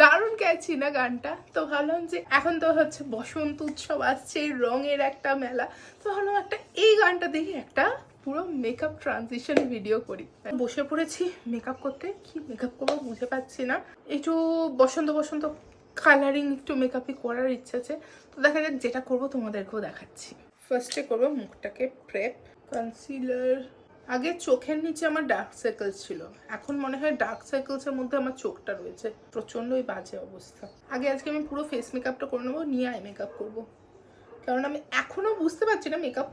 দারুণ ক্যাচি না গানটা? তো ভাবলাম যে এখন তো হচ্ছে বসন্ত উৎসব আসছে, রঙের একটা মেলা, তো ভাবলাম একটা এই গানটা দেখে একটা পুরো মেকআপ ট্রানজিশন ভিডিও করি। বসে পড়েছি মেকআপ করতে, কি মেকআপ করবো বুঝে পাচ্ছি না। একটু বসন্ত বসন্ত কালারিং একটু মেকআপই করার ইচ্ছা আছে, তো দেখা যাক যেটা করবো তোমাদেরকেও দেখাচ্ছি। ফার্স্টে করবো মুখটাকে প্রেপ, কনসিলার। আগে চোখের নিচে আমার ডার্ক সার্কেলস ছিল, এখন মনে হয় ডার্ক সার্কেলসের মধ্যে আমার চোখটা রয়েছে, প্রচণ্ডই বাজে অবস্থা। আজকে আমি পুরো ফেস মেকআপটা করে নেবো, নিয়ে আই মেকআপ করবো, কারণ আমি এখনও বুঝতে পারছি না, মেকআপ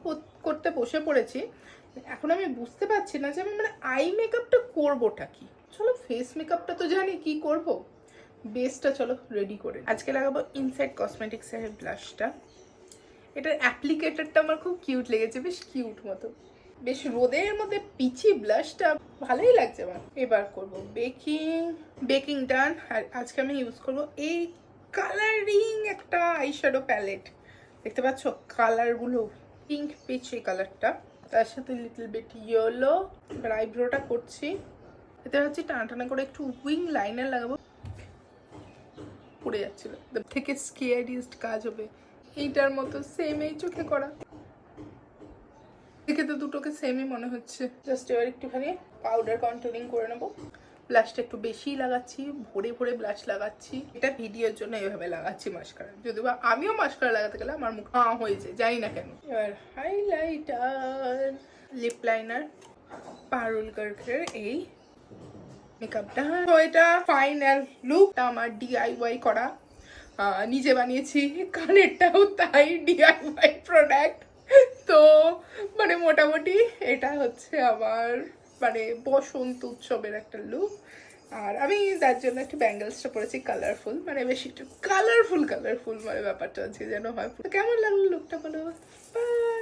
করতে বসে পড়েছি, এখন আমি বুঝতে পারছি না যে আমি মানে আই মেকআপটা করবোটা কি। চলো ফেস মেকআপটা তো জানি কি করব, বেসটা চলো রেডি করে। আজকে লাগাবো ইনসাইড কসমেটিক্সের ব্লাশটা। এটার অ্যাপ্লিকেটারটা আমার খুব কিউট লেগেছে, বেশ কিউট মতো, বেশ রোদের মধ্যে পিচি ব্লাশটা ভালোই লাগছে আমার। এবার করব বেকিং ডান। আর আজকে আমি ইউজ করব এই কালারিং একটা আইশ্যাডো প্যালেট, দেখতে পাচ্ছ কালারগুলো, পিঙ্ক পিচ এই কালারটা, তার সাথে লিটল বিট ইয়েলো। এবার আইব্রোটা করছি, এতে হচ্ছে টানা টানা করে একটু উইং লাইনার লাগাবো, পড়ে যাচ্ছিল থেকে স্কেয়ারিস্ট কাজ হবে এইটার মতো, সেম এই চোখে করা, দেখে তো দুটোকে সেমই মনে হচ্ছে। জাস্ট এবার একটুখানি পাউডার কন্ট্রোলিং করে নেবো। ব্লাশটা একটু বেশিই লাগাচ্ছি, ভরে ভরে ব্লাশ লাগাচ্ছি, এটা ভিডিওর জন্য এইভাবে লাগাচ্ছি মাস্কারা, যদিও বা আমিও মাস্কারা লাগাতে গেলে আমার মুখ হয়েছে, জানি না কেন। এবার হাইলাইটার, লিপ লাইনার, পারুল গার্গের এই মেকআপটা। তো এটা ফাইনাল লুকটা আমার ডিআইওয়াই করা, নিজে বানিয়েছি, কানেরটাও তাই ডিআইওয়াই প্রোডাক্ট। তো মানে মোটামুটি এটা হচ্ছে আমার মানে বসন্ত উৎসবের একটা লুক। আর আমি তার জন্য একটু ব্যাঙ্গেলসটা পরেছি কালারফুল, মানে বেশি একটু কালারফুল মানে ব্যাপারটা আছে যেন হয়। কেমন লাগলো লুকটা বলো? বাই।